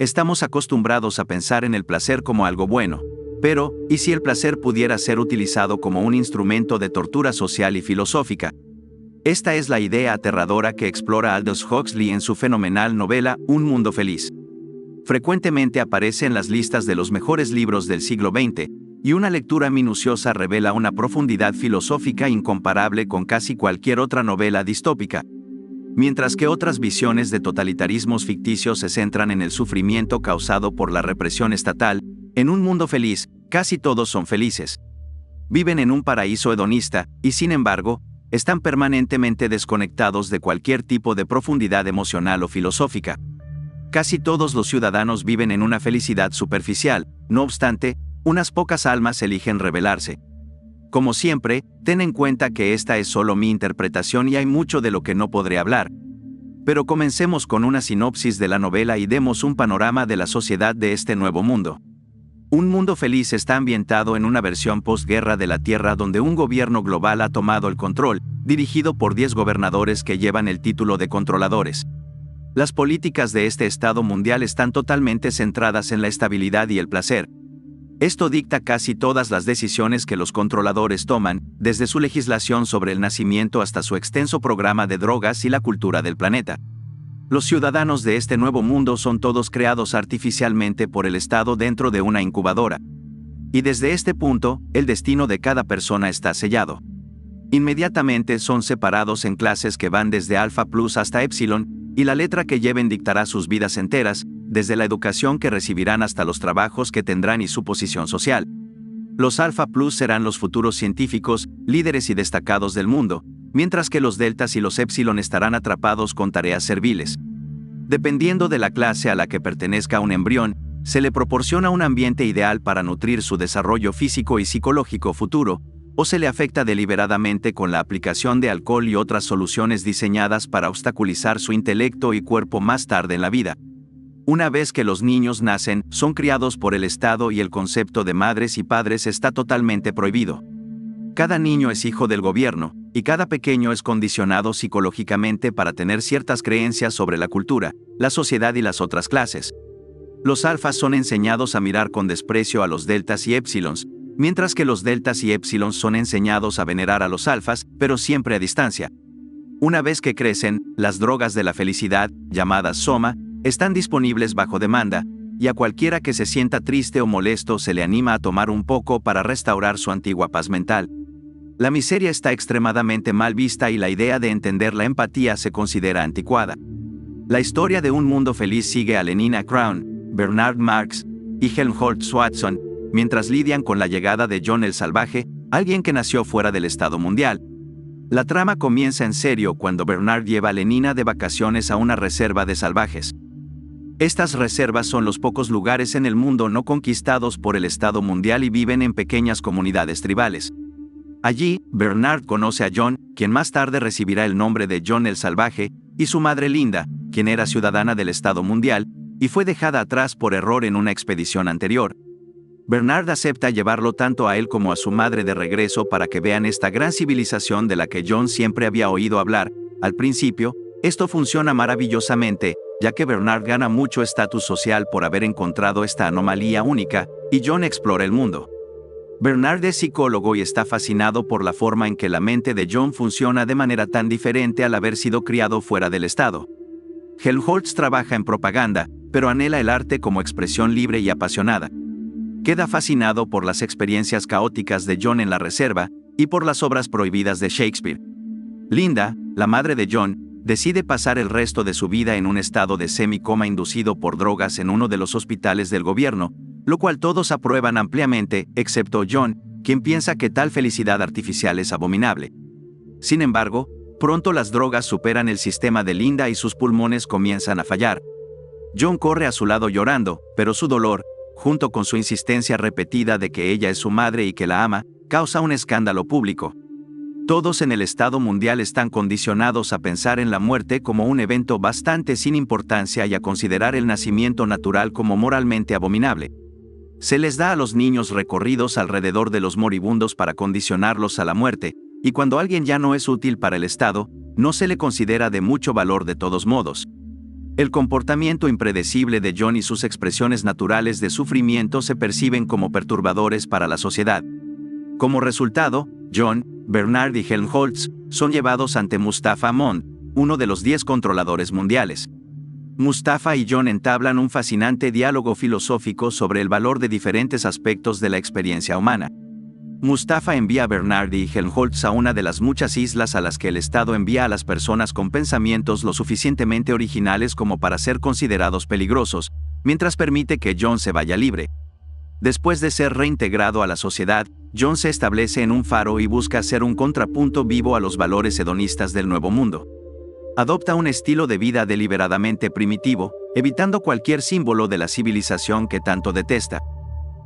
Estamos acostumbrados a pensar en el placer como algo bueno. Pero, ¿y si el placer pudiera ser utilizado como un instrumento de tortura social y filosófica? Esta es la idea aterradora que explora Aldous Huxley en su fenomenal novela Un Mundo Feliz. Frecuentemente aparece en las listas de los mejores libros del siglo XX, y una lectura minuciosa revela una profundidad filosófica incomparable con casi cualquier otra novela distópica. Mientras que otras visiones de totalitarismos ficticios se centran en el sufrimiento causado por la represión estatal, en Un Mundo Feliz, casi todos son felices. Viven en un paraíso hedonista, y sin embargo, están permanentemente desconectados de cualquier tipo de profundidad emocional o filosófica. Casi todos los ciudadanos viven en una felicidad superficial, no obstante, unas pocas almas eligen rebelarse. Como siempre, ten en cuenta que esta es solo mi interpretación y hay mucho de lo que no podré hablar. Pero comencemos con una sinopsis de la novela y demos un panorama de la sociedad de este nuevo mundo. Un Mundo Feliz está ambientado en una versión postguerra de la Tierra donde un gobierno global ha tomado el control, dirigido por 10 gobernadores que llevan el título de controladores. Las políticas de este Estado mundial están totalmente centradas en la estabilidad y el placer. Esto dicta casi todas las decisiones que los controladores toman, desde su legislación sobre el nacimiento hasta su extenso programa de drogas y la cultura del planeta. Los ciudadanos de este nuevo mundo son todos creados artificialmente por el Estado dentro de una incubadora. Y desde este punto, el destino de cada persona está sellado. Inmediatamente son separados en clases que van desde Alpha Plus hasta Epsilon, y la letra que lleven dictará sus vidas enteras, desde la educación que recibirán hasta los trabajos que tendrán y su posición social. Los Alpha Plus serán los futuros científicos, líderes y destacados del mundo, mientras que los deltas y los epsilon estarán atrapados con tareas serviles. Dependiendo de la clase a la que pertenezca un embrión, se le proporciona un ambiente ideal para nutrir su desarrollo físico y psicológico futuro, o se le afecta deliberadamente con la aplicación de alcohol y otras soluciones diseñadas para obstaculizar su intelecto y cuerpo más tarde en la vida. Una vez que los niños nacen, son criados por el Estado y el concepto de madres y padres está totalmente prohibido. Cada niño es hijo del gobierno, y cada pequeño es condicionado psicológicamente para tener ciertas creencias sobre la cultura, la sociedad y las otras clases. Los alfas son enseñados a mirar con desprecio a los deltas y épsilons, mientras que los deltas y épsilons son enseñados a venerar a los alfas, pero siempre a distancia. Una vez que crecen, las drogas de la felicidad, llamadas soma, están disponibles bajo demanda, y a cualquiera que se sienta triste o molesto se le anima a tomar un poco para restaurar su antigua paz mental. La miseria está extremadamente mal vista y la idea de entender la empatía se considera anticuada. La historia de Un Mundo Feliz sigue a Lenina Crown, Bernard Marx y Helmholtz Watson, mientras lidian con la llegada de John el Salvaje, alguien que nació fuera del Estado mundial. La trama comienza en serio cuando Bernard lleva a Lenina de vacaciones a una reserva de salvajes. Estas reservas son los pocos lugares en el mundo no conquistados por el Estado mundial y viven en pequeñas comunidades tribales. Allí, Bernard conoce a John, quien más tarde recibirá el nombre de John el Salvaje, y su madre Linda, quien era ciudadana del Estado mundial, y fue dejada atrás por error en una expedición anterior. Bernard acepta llevarlo tanto a él como a su madre de regreso para que vean esta gran civilización de la que John siempre había oído hablar. Al principio, esto funciona maravillosamente, ya que Bernard gana mucho estatus social por haber encontrado esta anomalía única, y John explora el mundo. Bernard es psicólogo y está fascinado por la forma en que la mente de John funciona de manera tan diferente al haber sido criado fuera del Estado. Helmholtz trabaja en propaganda, pero anhela el arte como expresión libre y apasionada. Queda fascinado por las experiencias caóticas de John en la reserva y por las obras prohibidas de Shakespeare. Linda, la madre de John, decide pasar el resto de su vida en un estado de semicoma inducido por drogas en uno de los hospitales del gobierno, lo cual todos aprueban ampliamente, excepto John, quien piensa que tal felicidad artificial es abominable. Sin embargo, pronto las drogas superan el sistema de Linda y sus pulmones comienzan a fallar. John corre a su lado llorando, pero su dolor, junto con su insistencia repetida de que ella es su madre y que la ama, causa un escándalo público. Todos en el Estado mundial están condicionados a pensar en la muerte como un evento bastante sin importancia y a considerar el nacimiento natural como moralmente abominable. Se les da a los niños recorridos alrededor de los moribundos para condicionarlos a la muerte, y cuando alguien ya no es útil para el Estado, no se le considera de mucho valor de todos modos. El comportamiento impredecible de John y sus expresiones naturales de sufrimiento se perciben como perturbadores para la sociedad. Como resultado, John, Bernard y Helmholtz son llevados ante Mustafa Mond, uno de los 10 controladores mundiales. Mustafa y John entablan un fascinante diálogo filosófico sobre el valor de diferentes aspectos de la experiencia humana. Mustafa envía a Bernard y Helmholtz a una de las muchas islas a las que el Estado envía a las personas con pensamientos lo suficientemente originales como para ser considerados peligrosos, mientras permite que John se vaya libre. Después de ser reintegrado a la sociedad, John se establece en un faro y busca ser un contrapunto vivo a los valores hedonistas del Nuevo Mundo. Adopta un estilo de vida deliberadamente primitivo, evitando cualquier símbolo de la civilización que tanto detesta.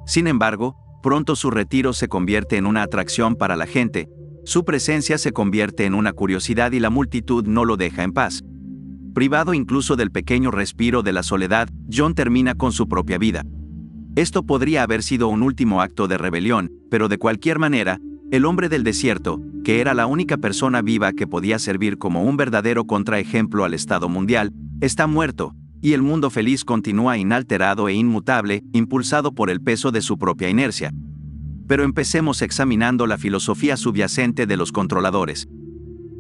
Sin embargo, pronto su retiro se convierte en una atracción para la gente, su presencia se convierte en una curiosidad y la multitud no lo deja en paz. Privado incluso del pequeño respiro de la soledad, John termina con su propia vida. Esto podría haber sido un último acto de rebelión, pero de cualquier manera, el hombre del desierto, que era la única persona viva que podía servir como un verdadero contraejemplo al Estado mundial, está muerto, y el mundo feliz continúa inalterado e inmutable, impulsado por el peso de su propia inercia. Pero empecemos examinando la filosofía subyacente de los controladores.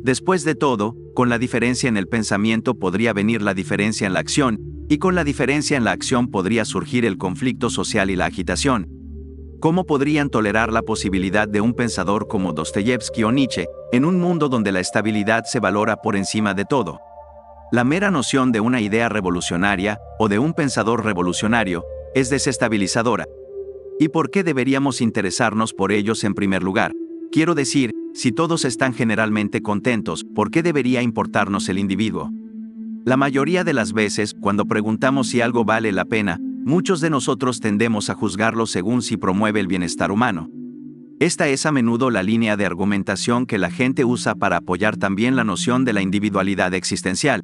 Después de todo, con la diferencia en el pensamiento podría venir la diferencia en la acción, y con la diferencia en la acción podría surgir el conflicto social y la agitación. ¿Cómo podrían tolerar la posibilidad de un pensador como Dostoyevsky o Nietzsche, en un mundo donde la estabilidad se valora por encima de todo? La mera noción de una idea revolucionaria, o de un pensador revolucionario, es desestabilizadora. ¿Y por qué deberíamos interesarnos por ellos en primer lugar? Quiero decir, si todos están generalmente contentos, ¿por qué debería importarnos el individuo? La mayoría de las veces, cuando preguntamos si algo vale la pena, muchos de nosotros tendemos a juzgarlo según si promueve el bienestar humano. Esta es a menudo la línea de argumentación que la gente usa para apoyar también la noción de la individualidad existencial.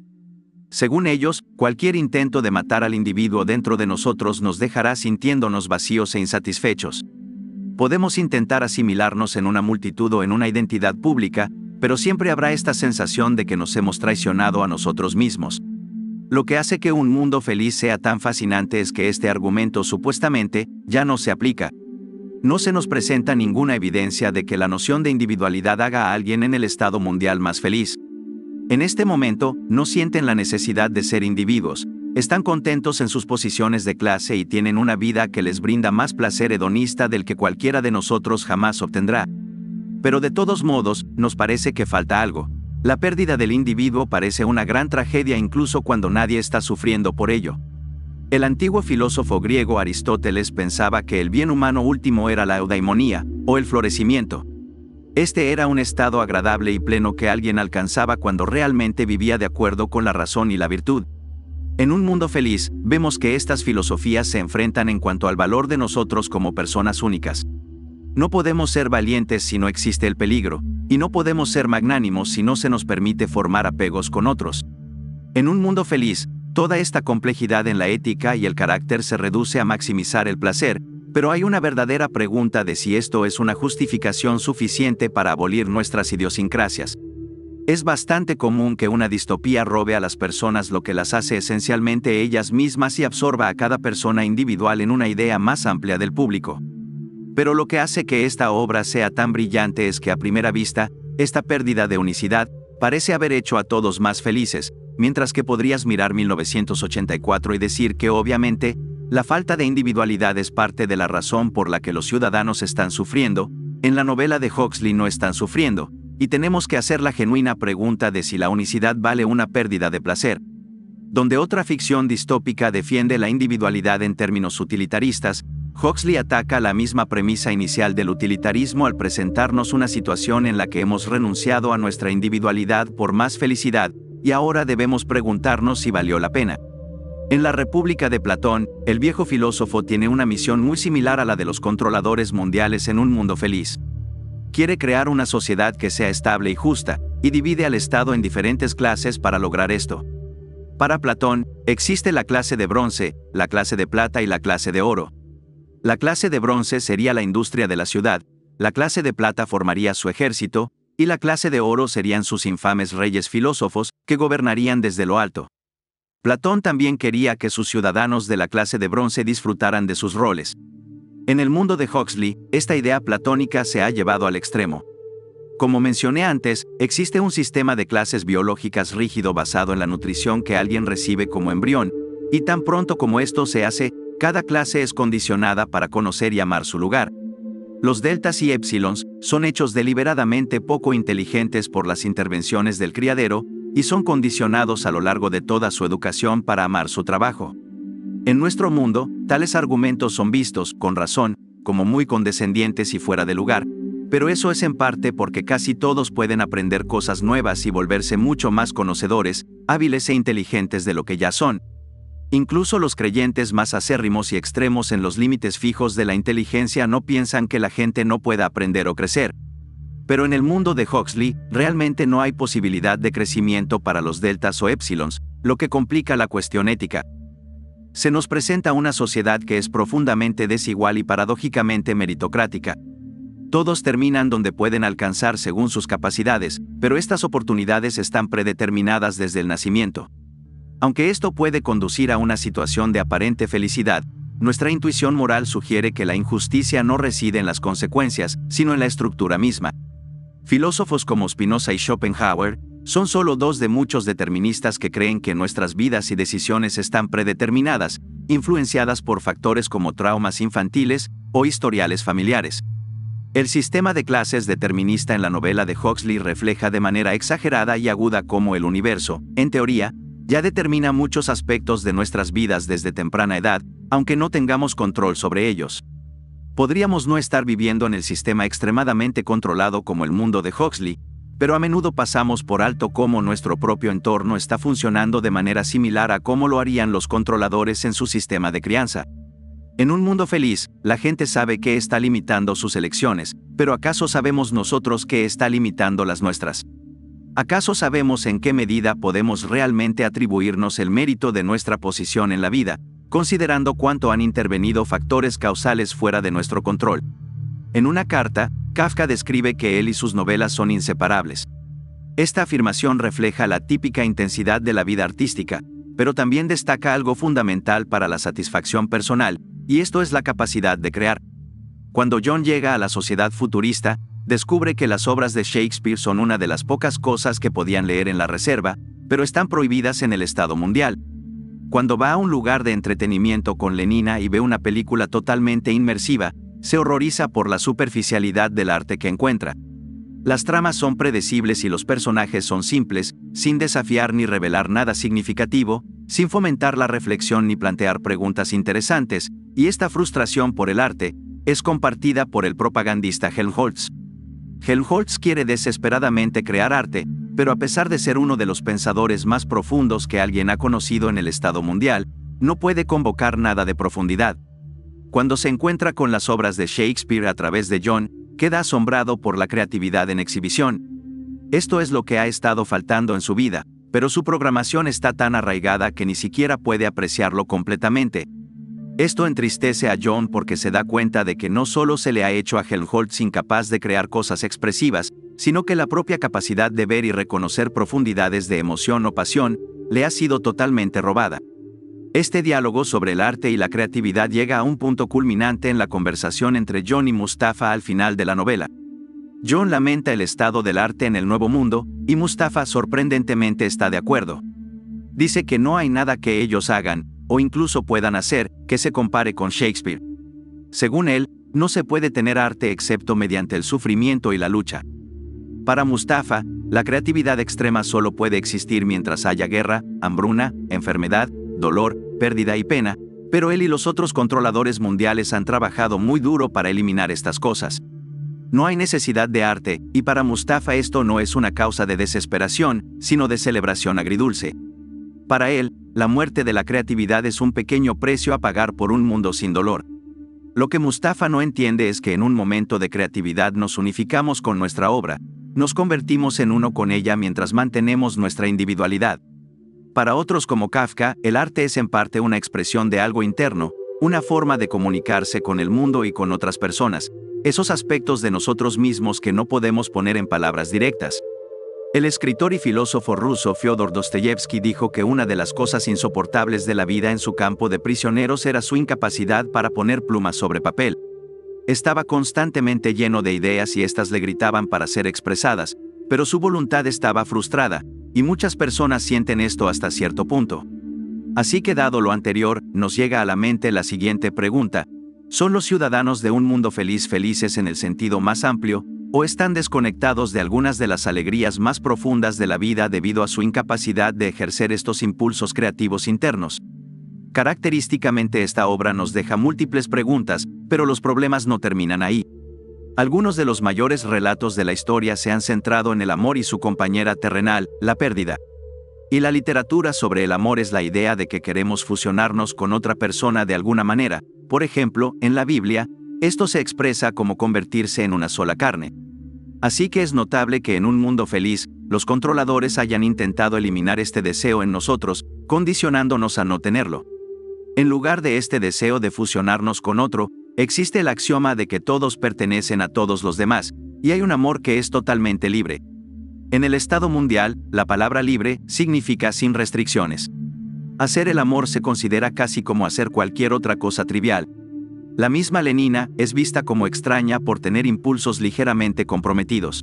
Según ellos, cualquier intento de matar al individuo dentro de nosotros nos dejará sintiéndonos vacíos e insatisfechos. Podemos intentar asimilarnos en una multitud o en una identidad pública, pero siempre habrá esta sensación de que nos hemos traicionado a nosotros mismos. Lo que hace que un mundo feliz sea tan fascinante es que este argumento supuestamente ya no se aplica. No se nos presenta ninguna evidencia de que la noción de individualidad haga a alguien en el estado mundial más feliz. En este momento, no sienten la necesidad de ser individuos, están contentos en sus posiciones de clase y tienen una vida que les brinda más placer hedonista del que cualquiera de nosotros jamás obtendrá. Pero de todos modos, nos parece que falta algo. La pérdida del individuo parece una gran tragedia incluso cuando nadie está sufriendo por ello. El antiguo filósofo griego Aristóteles pensaba que el bien humano último era la eudaimonía, o el florecimiento. Este era un estado agradable y pleno que alguien alcanzaba cuando realmente vivía de acuerdo con la razón y la virtud. En un mundo feliz, vemos que estas filosofías se enfrentan en cuanto al valor de nosotros como personas únicas. No podemos ser valientes si no existe el peligro, y no podemos ser magnánimos si no se nos permite formar apegos con otros. En un mundo feliz, toda esta complejidad en la ética y el carácter se reduce a maximizar el placer, pero hay una verdadera pregunta de si esto es una justificación suficiente para abolir nuestras idiosincrasias. Es bastante común que una distopía robe a las personas lo que las hace esencialmente ellas mismas y absorba a cada persona individual en una idea más amplia del público. Pero lo que hace que esta obra sea tan brillante es que a primera vista, esta pérdida de unicidad parece haber hecho a todos más felices, mientras que podrías mirar 1984 y decir que obviamente, la falta de individualidad es parte de la razón por la que los ciudadanos están sufriendo, en la novela de Huxley no están sufriendo, y tenemos que hacer la genuina pregunta de si la unicidad vale una pérdida de placer. Donde otra ficción distópica defiende la individualidad en términos utilitaristas, Huxley ataca la misma premisa inicial del utilitarismo al presentarnos una situación en la que hemos renunciado a nuestra individualidad por más felicidad, y ahora debemos preguntarnos si valió la pena. En la República de Platón, el viejo filósofo tiene una misión muy similar a la de los controladores mundiales en un mundo feliz. Quiere crear una sociedad que sea estable y justa, y divide al Estado en diferentes clases para lograr esto. Para Platón, existe la clase de bronce, la clase de plata y la clase de oro. La clase de bronce sería la industria de la ciudad, la clase de plata formaría su ejército, y la clase de oro serían sus infames reyes filósofos, que gobernarían desde lo alto. Platón también quería que sus ciudadanos de la clase de bronce disfrutaran de sus roles. En el mundo de Huxley, esta idea platónica se ha llevado al extremo. Como mencioné antes, existe un sistema de clases biológicas rígido basado en la nutrición que alguien recibe como embrión, y tan pronto como esto se hace, cada clase es condicionada para conocer y amar su lugar. Los deltas y épsilons son hechos deliberadamente poco inteligentes por las intervenciones del criadero, y son condicionados a lo largo de toda su educación para amar su trabajo. En nuestro mundo, tales argumentos son vistos, con razón, como muy condescendientes y fuera de lugar, pero eso es en parte porque casi todos pueden aprender cosas nuevas y volverse mucho más conocedores, hábiles e inteligentes de lo que ya son. Incluso los creyentes más acérrimos y extremos en los límites fijos de la inteligencia no piensan que la gente no pueda aprender o crecer. Pero en el mundo de Huxley, realmente no hay posibilidad de crecimiento para los deltas o épsilons, lo que complica la cuestión ética. Se nos presenta una sociedad que es profundamente desigual y paradójicamente meritocrática. Todos terminan donde pueden alcanzar según sus capacidades, pero estas oportunidades están predeterminadas desde el nacimiento. Aunque esto puede conducir a una situación de aparente felicidad, nuestra intuición moral sugiere que la injusticia no reside en las consecuencias, sino en la estructura misma. Filósofos como Spinoza y Schopenhauer son solo dos de muchos deterministas que creen que nuestras vidas y decisiones están predeterminadas, influenciadas por factores como traumas infantiles o historiales familiares. El sistema de clases determinista en la novela de Huxley refleja de manera exagerada y aguda cómo el universo, en teoría, ya determina muchos aspectos de nuestras vidas desde temprana edad, aunque no tengamos control sobre ellos. Podríamos no estar viviendo en el sistema extremadamente controlado como el mundo de Huxley, pero a menudo pasamos por alto cómo nuestro propio entorno está funcionando de manera similar a cómo lo harían los controladores en su sistema de crianza. En un mundo feliz, la gente sabe qué está limitando sus elecciones, pero ¿acaso sabemos nosotros qué está limitando las nuestras? ¿Acaso sabemos en qué medida podemos realmente atribuirnos el mérito de nuestra posición en la vida, considerando cuánto han intervenido factores causales fuera de nuestro control? En una carta, Kafka describe que él y sus novelas son inseparables. Esta afirmación refleja la típica intensidad de la vida artística, pero también destaca algo fundamental para la satisfacción personal, y esto es la capacidad de crear. Cuando John llega a la sociedad futurista, descubre que las obras de Shakespeare son una de las pocas cosas que podían leer en la reserva, pero están prohibidas en el Estado mundial. Cuando va a un lugar de entretenimiento con Lenina y ve una película totalmente inmersiva, se horroriza por la superficialidad del arte que encuentra. Las tramas son predecibles y los personajes son simples, sin desafiar ni revelar nada significativo, sin fomentar la reflexión ni plantear preguntas interesantes, y esta frustración por el arte es compartida por el propagandista Helmholtz. Helmholtz quiere desesperadamente crear arte, pero a pesar de ser uno de los pensadores más profundos que alguien ha conocido en el Estado mundial, no puede convocar nada de profundidad. Cuando se encuentra con las obras de Shakespeare a través de John, queda asombrado por la creatividad en exhibición. Esto es lo que ha estado faltando en su vida, pero su programación está tan arraigada que ni siquiera puede apreciarlo completamente. Esto entristece a John porque se da cuenta de que no solo se le ha hecho a Helmholtz incapaz de crear cosas expresivas, sino que la propia capacidad de ver y reconocer profundidades de emoción o pasión le ha sido totalmente robada. Este diálogo sobre el arte y la creatividad llega a un punto culminante en la conversación entre John y Mustafa al final de la novela. John lamenta el estado del arte en el Nuevo Mundo, y Mustafa sorprendentemente está de acuerdo. Dice que no hay nada que ellos hagan, o incluso puedan hacer, que se compare con Shakespeare. Según él, no se puede tener arte excepto mediante el sufrimiento y la lucha. Para Mustafa, la creatividad extrema solo puede existir mientras haya guerra, hambruna, enfermedad, dolor, pérdida y pena, pero él y los otros controladores mundiales han trabajado muy duro para eliminar estas cosas. No hay necesidad de arte, y para Mustafa esto no es una causa de desesperación, sino de celebración agridulce. Para él, la muerte de la creatividad es un pequeño precio a pagar por un mundo sin dolor. Lo que Mustafa no entiende es que en un momento de creatividad nos unificamos con nuestra obra, nos convertimos en uno con ella mientras mantenemos nuestra individualidad. Para otros como Kafka, el arte es en parte una expresión de algo interno, una forma de comunicarse con el mundo y con otras personas, esos aspectos de nosotros mismos que no podemos poner en palabras directas. El escritor y filósofo ruso Fyodor Dostoyevsky dijo que una de las cosas insoportables de la vida en su campo de prisioneros era su incapacidad para poner plumas sobre papel. Estaba constantemente lleno de ideas y éstas le gritaban para ser expresadas, pero su voluntad estaba frustrada, y muchas personas sienten esto hasta cierto punto. Así que dado lo anterior, nos llega a la mente la siguiente pregunta: ¿son los ciudadanos de un mundo feliz felices en el sentido más amplio, o están desconectados de algunas de las alegrías más profundas de la vida debido a su incapacidad de ejercer estos impulsos creativos internos? Característicamente esta obra nos deja múltiples preguntas, pero los problemas no terminan ahí. Algunos de los mayores relatos de la historia se han centrado en el amor y su compañera terrenal, la pérdida. Y la literatura sobre el amor es la idea de que queremos fusionarnos con otra persona de alguna manera. Por ejemplo, en la Biblia, esto se expresa como convertirse en una sola carne. Así que es notable que en un mundo feliz, los controladores hayan intentado eliminar este deseo en nosotros, condicionándonos a no tenerlo. En lugar de este deseo de fusionarnos con otro, existe el axioma de que todos pertenecen a todos los demás, y hay un amor que es totalmente libre. En el estado mundial, la palabra libre significa sin restricciones. Hacer el amor se considera casi como hacer cualquier otra cosa trivial. La misma Lenina es vista como extraña por tener impulsos ligeramente comprometidos.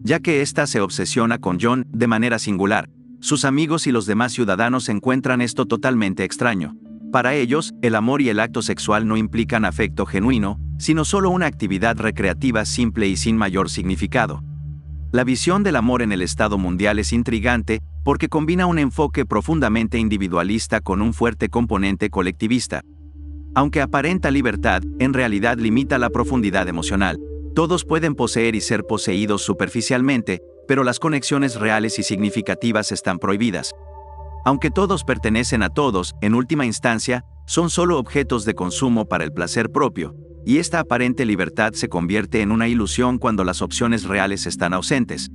Ya que ésta se obsesiona con John de manera singular, sus amigos y los demás ciudadanos encuentran esto totalmente extraño. Para ellos, el amor y el acto sexual no implican afecto genuino, sino solo una actividad recreativa simple y sin mayor significado. La visión del amor en el estado mundial es intrigante porque combina un enfoque profundamente individualista con un fuerte componente colectivista. Aunque aparenta libertad, en realidad limita la profundidad emocional. Todos pueden poseer y ser poseídos superficialmente, pero las conexiones reales y significativas están prohibidas. Aunque todos pertenecen a todos, en última instancia, son solo objetos de consumo para el placer propio, y esta aparente libertad se convierte en una ilusión cuando las opciones reales están ausentes.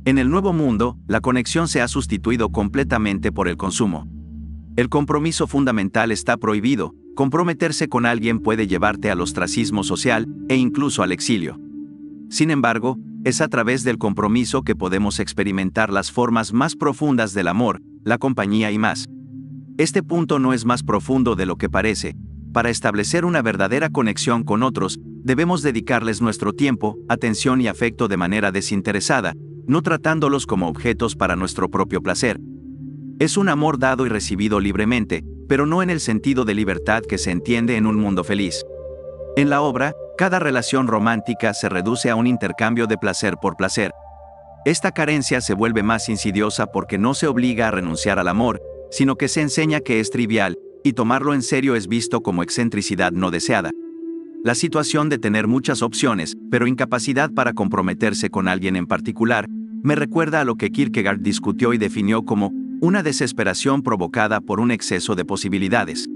En el nuevo mundo, la conexión se ha sustituido completamente por el consumo. El compromiso fundamental está prohibido. Comprometerse con alguien puede llevarte al ostracismo social e incluso al exilio. Sin embargo, es a través del compromiso que podemos experimentar las formas más profundas del amor, la compañía y más. Este punto no es más profundo de lo que parece. Para establecer una verdadera conexión con otros, debemos dedicarles nuestro tiempo, atención y afecto de manera desinteresada, no tratándolos como objetos para nuestro propio placer. Es un amor dado y recibido libremente, pero no en el sentido de libertad que se entiende en un mundo feliz. En la obra, cada relación romántica se reduce a un intercambio de placer por placer. Esta carencia se vuelve más insidiosa porque no se obliga a renunciar al amor, sino que se enseña que es trivial, y tomarlo en serio es visto como excentricidad no deseada. La situación de tener muchas opciones, pero incapacidad para comprometerse con alguien en particular, me recuerda a lo que Kierkegaard discutió y definió como una desesperación provocada por un exceso de posibilidades.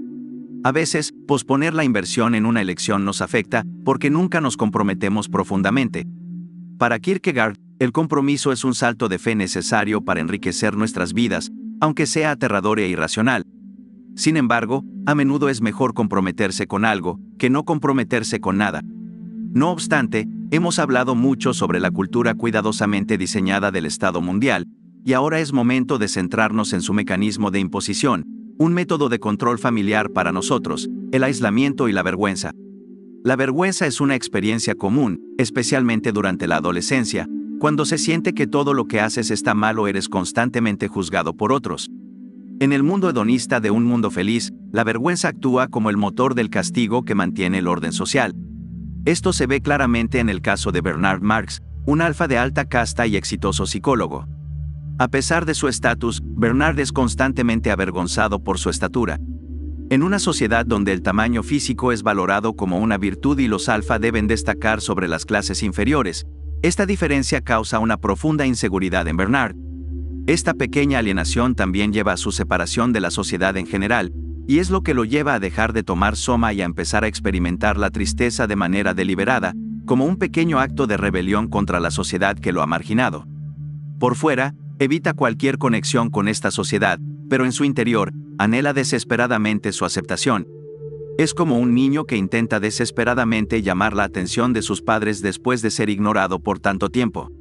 A veces, posponer la inversión en una elección nos afecta porque nunca nos comprometemos profundamente. Para Kierkegaard, el compromiso es un salto de fe necesario para enriquecer nuestras vidas, aunque sea aterrador e irracional. Sin embargo, a menudo es mejor comprometerse con algo que no comprometerse con nada. No obstante, hemos hablado mucho sobre la cultura cuidadosamente diseñada del Estado mundial, y ahora es momento de centrarnos en su mecanismo de imposición, un método de control familiar para nosotros, el aislamiento y la vergüenza. La vergüenza es una experiencia común, especialmente durante la adolescencia, cuando se siente que todo lo que haces está mal o eres constantemente juzgado por otros. En el mundo hedonista de un mundo feliz, la vergüenza actúa como el motor del castigo que mantiene el orden social. Esto se ve claramente en el caso de Bernard Marx, un alfa de alta casta y exitoso psicólogo. A pesar de su estatus, Bernard es constantemente avergonzado por su estatura. En una sociedad donde el tamaño físico es valorado como una virtud y los alfa deben destacar sobre las clases inferiores, esta diferencia causa una profunda inseguridad en Bernard. Esta pequeña alienación también lleva a su separación de la sociedad en general, y es lo que lo lleva a dejar de tomar soma y a empezar a experimentar la tristeza de manera deliberada, como un pequeño acto de rebelión contra la sociedad que lo ha marginado. Por fuera, evita cualquier conexión con esta sociedad, pero en su interior, anhela desesperadamente su aceptación. Es como un niño que intenta desesperadamente llamar la atención de sus padres después de ser ignorado por tanto tiempo.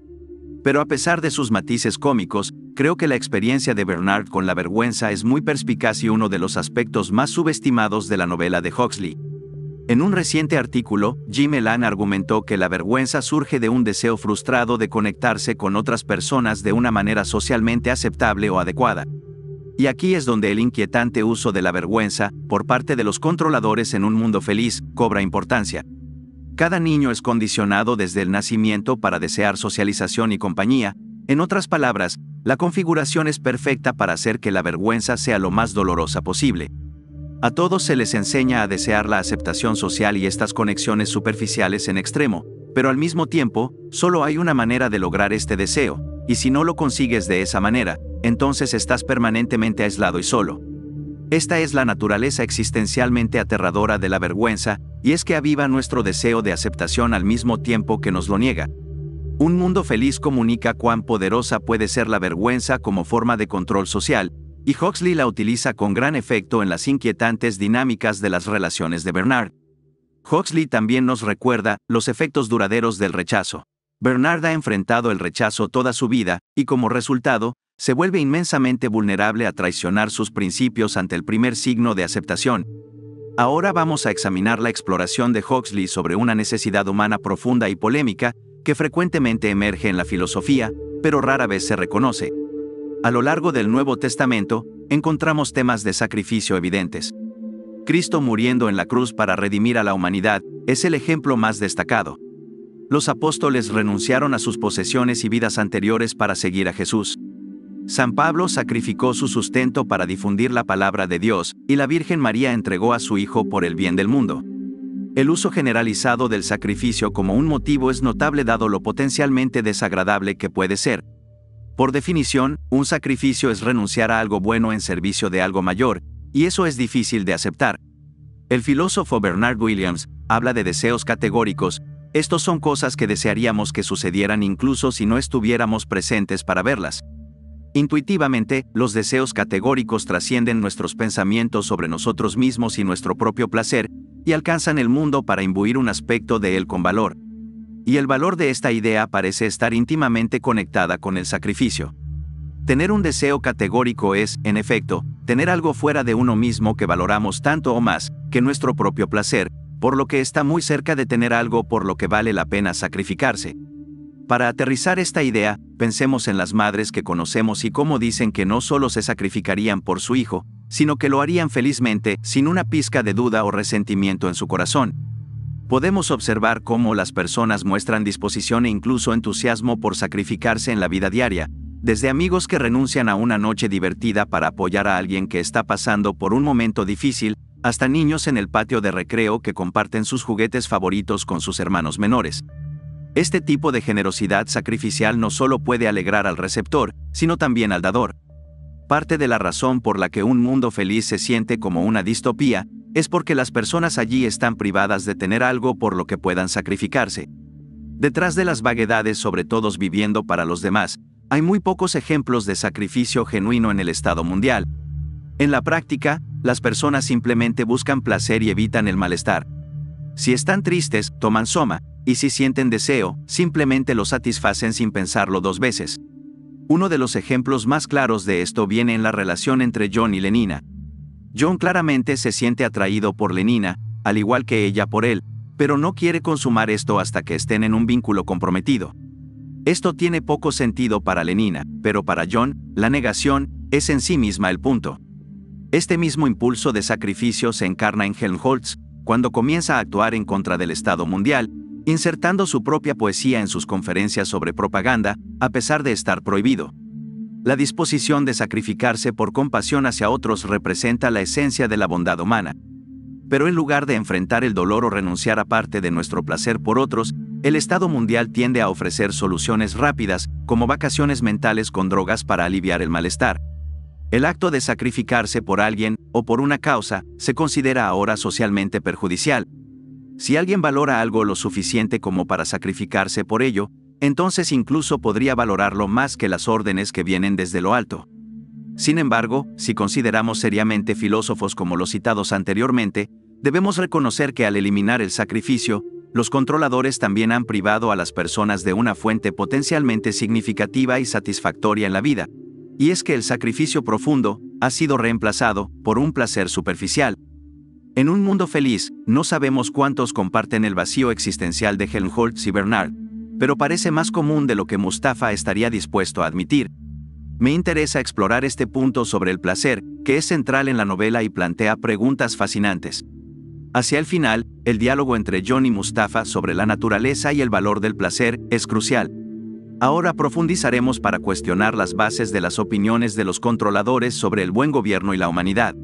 Pero a pesar de sus matices cómicos, creo que la experiencia de Bernard con la vergüenza es muy perspicaz y uno de los aspectos más subestimados de la novela de Huxley. En un reciente artículo, Jim Elan argumentó que la vergüenza surge de un deseo frustrado de conectarse con otras personas de una manera socialmente aceptable o adecuada. Y aquí es donde el inquietante uso de la vergüenza, por parte de los controladores en un mundo feliz, cobra importancia. Cada niño es condicionado desde el nacimiento para desear socialización y compañía. En otras palabras, la configuración es perfecta para hacer que la vergüenza sea lo más dolorosa posible. A todos se les enseña a desear la aceptación social y estas conexiones superficiales en extremo, pero al mismo tiempo, solo hay una manera de lograr este deseo, y si no lo consigues de esa manera, entonces estás permanentemente aislado y solo. Esta es la naturaleza existencialmente aterradora de la vergüenza, y es que aviva nuestro deseo de aceptación al mismo tiempo que nos lo niega. Un mundo feliz comunica cuán poderosa puede ser la vergüenza como forma de control social, y Huxley la utiliza con gran efecto en las inquietantes dinámicas de las relaciones de Bernard. Huxley también nos recuerda los efectos duraderos del rechazo. Bernard ha enfrentado el rechazo toda su vida, y como resultado, se vuelve inmensamente vulnerable a traicionar sus principios ante el primer signo de aceptación. Ahora vamos a examinar la exploración de Huxley sobre una necesidad humana profunda y polémica, que frecuentemente emerge en la filosofía, pero rara vez se reconoce. A lo largo del Nuevo Testamento, encontramos temas de sacrificio evidentes. Cristo muriendo en la cruz para redimir a la humanidad es el ejemplo más destacado. Los apóstoles renunciaron a sus posesiones y vidas anteriores para seguir a Jesús. San Pablo sacrificó su sustento para difundir la palabra de Dios, y la Virgen María entregó a su Hijo por el bien del mundo. El uso generalizado del sacrificio como un motivo es notable dado lo potencialmente desagradable que puede ser. Por definición, un sacrificio es renunciar a algo bueno en servicio de algo mayor, y eso es difícil de aceptar. El filósofo Bernard Williams habla de deseos categóricos. Estos son cosas que desearíamos que sucedieran incluso si no estuviéramos presentes para verlas. Intuitivamente, los deseos categóricos trascienden nuestros pensamientos sobre nosotros mismos y nuestro propio placer, y alcanzan el mundo para imbuir un aspecto de él con valor. Y el valor de esta idea parece estar íntimamente conectada con el sacrificio. Tener un deseo categórico es, en efecto, tener algo fuera de uno mismo que valoramos tanto o más que nuestro propio placer, por lo que está muy cerca de tener algo por lo que vale la pena sacrificarse. Para aterrizar esta idea, pensemos en las madres que conocemos y cómo dicen que no solo se sacrificarían por su hijo, sino que lo harían felizmente, sin una pizca de duda o resentimiento en su corazón. Podemos observar cómo las personas muestran disposición e incluso entusiasmo por sacrificarse en la vida diaria, desde amigos que renuncian a una noche divertida para apoyar a alguien que está pasando por un momento difícil, hasta niños en el patio de recreo que comparten sus juguetes favoritos con sus hermanos menores. Este tipo de generosidad sacrificial no solo puede alegrar al receptor, sino también al dador. Parte de la razón por la que un mundo feliz se siente como una distopía, es porque las personas allí están privadas de tener algo por lo que puedan sacrificarse. Detrás de las vaguedades sobre todos viviendo para los demás, hay muy pocos ejemplos de sacrificio genuino en el estado mundial. En la práctica, las personas simplemente buscan placer y evitan el malestar. Si están tristes, toman soma, y si sienten deseo, simplemente lo satisfacen sin pensarlo dos veces. Uno de los ejemplos más claros de esto viene en la relación entre John y Lenina. John claramente se siente atraído por Lenina, al igual que ella por él, pero no quiere consumar esto hasta que estén en un vínculo comprometido. Esto tiene poco sentido para Lenina, pero para John, la negación es en sí misma el punto. Este mismo impulso de sacrificio se encarna en Helmholtz, cuando comienza a actuar en contra del Estado mundial, insertando su propia poesía en sus conferencias sobre propaganda, a pesar de estar prohibido. La disposición de sacrificarse por compasión hacia otros representa la esencia de la bondad humana. Pero en lugar de enfrentar el dolor o renunciar a parte de nuestro placer por otros, el Estado mundial tiende a ofrecer soluciones rápidas, como vacaciones mentales con drogas para aliviar el malestar. El acto de sacrificarse por alguien, o por una causa, se considera ahora socialmente perjudicial. Si alguien valora algo lo suficiente como para sacrificarse por ello, entonces incluso podría valorarlo más que las órdenes que vienen desde lo alto. Sin embargo, si consideramos seriamente filósofos como los citados anteriormente, debemos reconocer que al eliminar el sacrificio, los controladores también han privado a las personas de una fuente potencialmente significativa y satisfactoria en la vida. Y es que el sacrificio profundo ha sido reemplazado por un placer superficial. En un mundo feliz, no sabemos cuántos comparten el vacío existencial de Helmholtz y Bernard, pero parece más común de lo que Mustafa estaría dispuesto a admitir. Me interesa explorar este punto sobre el placer, que es central en la novela y plantea preguntas fascinantes. Hacia el final, el diálogo entre John y Mustafa sobre la naturaleza y el valor del placer es crucial. Ahora profundizaremos para cuestionar las bases de las opiniones de los controladores sobre el buen gobierno y la humanidad.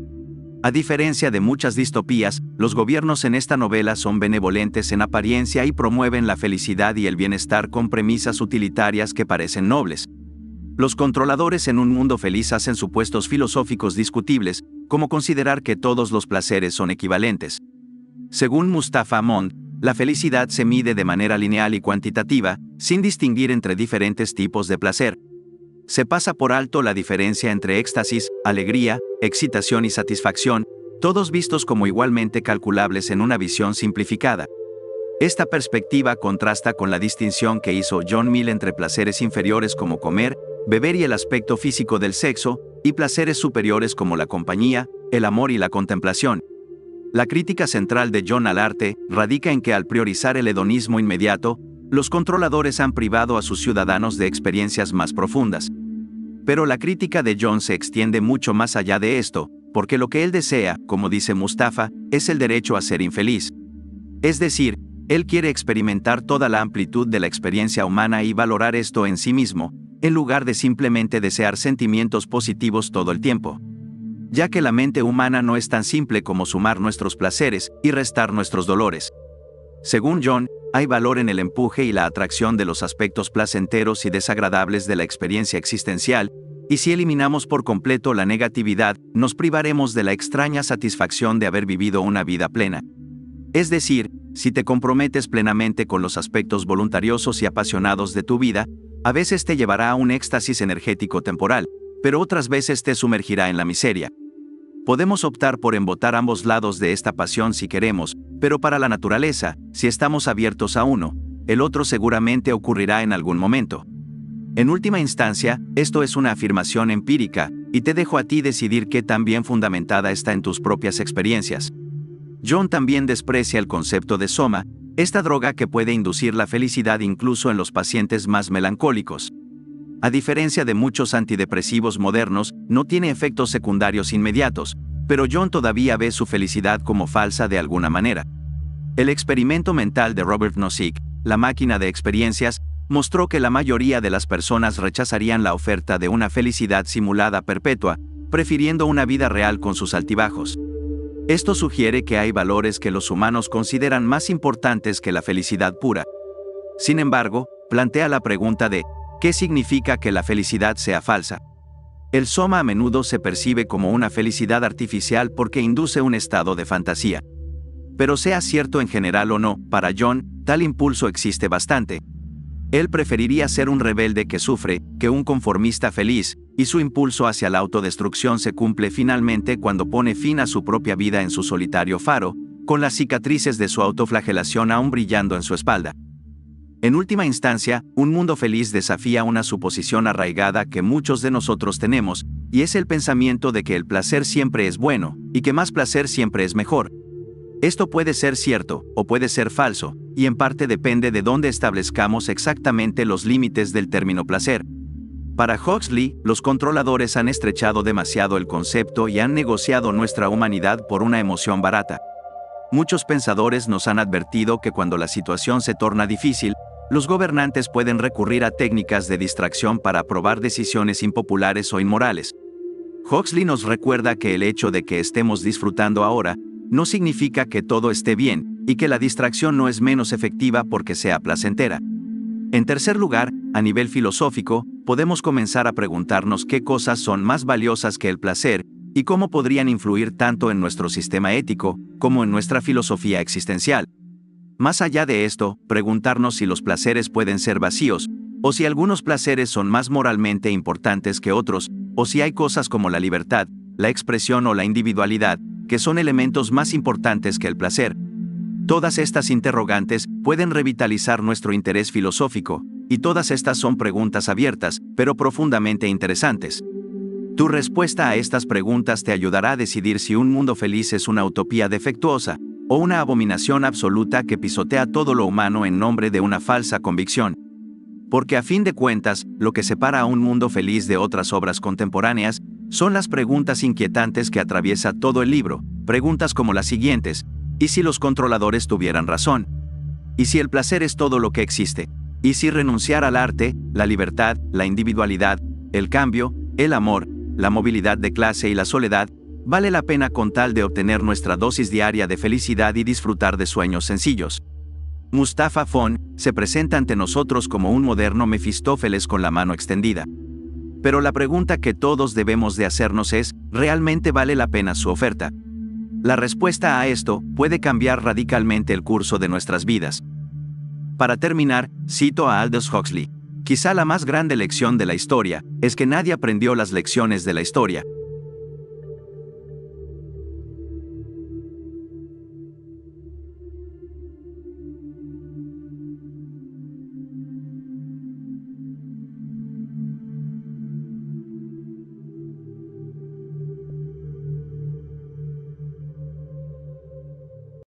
A diferencia de muchas distopías, los gobiernos en esta novela son benevolentes en apariencia y promueven la felicidad y el bienestar con premisas utilitarias que parecen nobles. Los controladores en un mundo feliz hacen supuestos filosóficos discutibles, como considerar que todos los placeres son equivalentes. Según Mustafa Mond, la felicidad se mide de manera lineal y cuantitativa, sin distinguir entre diferentes tipos de placer. Se pasa por alto la diferencia entre éxtasis, alegría, excitación y satisfacción, todos vistos como igualmente calculables en una visión simplificada. Esta perspectiva contrasta con la distinción que hizo John Mill entre placeres inferiores como comer, beber y el aspecto físico del sexo, y placeres superiores como la compañía, el amor y la contemplación. La crítica central de John al arte radica en que al priorizar el hedonismo inmediato, los controladores han privado a sus ciudadanos de experiencias más profundas. Pero la crítica de John se extiende mucho más allá de esto, porque lo que él desea, como dice Mustafa, es el derecho a ser infeliz. Es decir, él quiere experimentar toda la amplitud de la experiencia humana y valorar esto en sí mismo, en lugar de simplemente desear sentimientos positivos todo el tiempo. Ya que la mente humana no es tan simple como sumar nuestros placeres y restar nuestros dolores. Según John, hay valor en el empuje y la atracción de los aspectos placenteros y desagradables de la experiencia existencial, y si eliminamos por completo la negatividad, nos privaremos de la extraña satisfacción de haber vivido una vida plena. Es decir, si te comprometes plenamente con los aspectos voluntariosos y apasionados de tu vida, a veces te llevará a un éxtasis energético temporal, pero otras veces te sumergirá en la miseria. Podemos optar por embotar ambos lados de esta pasión si queremos, pero para la naturaleza, si estamos abiertos a uno, el otro seguramente ocurrirá en algún momento. En última instancia, esto es una afirmación empírica, y te dejo a ti decidir qué tan bien fundamentada está en tus propias experiencias. John también desprecia el concepto de soma, esta droga que puede inducir la felicidad incluso en los pacientes más melancólicos. A diferencia de muchos antidepresivos modernos, no tiene efectos secundarios inmediatos, pero John todavía ve su felicidad como falsa de alguna manera. El experimento mental de Robert Nozick, la máquina de experiencias, mostró que la mayoría de las personas rechazarían la oferta de una felicidad simulada perpetua, prefiriendo una vida real con sus altibajos. Esto sugiere que hay valores que los humanos consideran más importantes que la felicidad pura. Sin embargo, plantea la pregunta de ¿qué significa que la felicidad sea falsa? El soma a menudo se percibe como una felicidad artificial porque induce un estado de fantasía. Pero sea cierto en general o no, para John, tal impulso existe bastante. Él preferiría ser un rebelde que sufre, que un conformista feliz, y su impulso hacia la autodestrucción se cumple finalmente cuando pone fin a su propia vida en su solitario faro, con las cicatrices de su autoflagelación aún brillando en su espalda. En última instancia, un mundo feliz desafía una suposición arraigada que muchos de nosotros tenemos, y es el pensamiento de que el placer siempre es bueno, y que más placer siempre es mejor. Esto puede ser cierto, o puede ser falso, y en parte depende de dónde establezcamos exactamente los límites del término placer. Para Huxley, los controladores han estrechado demasiado el concepto y han negociado nuestra humanidad por una emoción barata. Muchos pensadores nos han advertido que cuando la situación se torna difícil, los gobernantes pueden recurrir a técnicas de distracción para aprobar decisiones impopulares o inmorales. Huxley nos recuerda que el hecho de que estemos disfrutando ahora no significa que todo esté bien, y que la distracción no es menos efectiva porque sea placentera. En tercer lugar, a nivel filosófico, podemos comenzar a preguntarnos qué cosas son más valiosas que el placer, y cómo podrían influir tanto en nuestro sistema ético, como en nuestra filosofía existencial. Más allá de esto, preguntarnos si los placeres pueden ser vacíos, o si algunos placeres son más moralmente importantes que otros, o si hay cosas como la libertad, la expresión o la individualidad, que son elementos más importantes que el placer. Todas estas interrogantes pueden revitalizar nuestro interés filosófico, y todas estas son preguntas abiertas, pero profundamente interesantes. Tu respuesta a estas preguntas te ayudará a decidir si un mundo feliz es una utopía defectuosa, o una abominación absoluta que pisotea todo lo humano en nombre de una falsa convicción. Porque a fin de cuentas, lo que separa a un mundo feliz de otras obras contemporáneas, son las preguntas inquietantes que atraviesa todo el libro, preguntas como las siguientes: ¿y si los controladores tuvieran razón? ¿Y si el placer es todo lo que existe? ¿Y si renunciar al arte, la libertad, la individualidad, el cambio, el amor, la movilidad de clase y la soledad, vale la pena con tal de obtener nuestra dosis diaria de felicidad y disfrutar de sueños sencillos? Mustafa Fon se presenta ante nosotros como un moderno Mefistófeles con la mano extendida. Pero la pregunta que todos debemos de hacernos es: ¿realmente vale la pena su oferta? La respuesta a esto puede cambiar radicalmente el curso de nuestras vidas. Para terminar, cito a Aldous Huxley: quizá la más grande lección de la historia es que nadie aprendió las lecciones de la historia,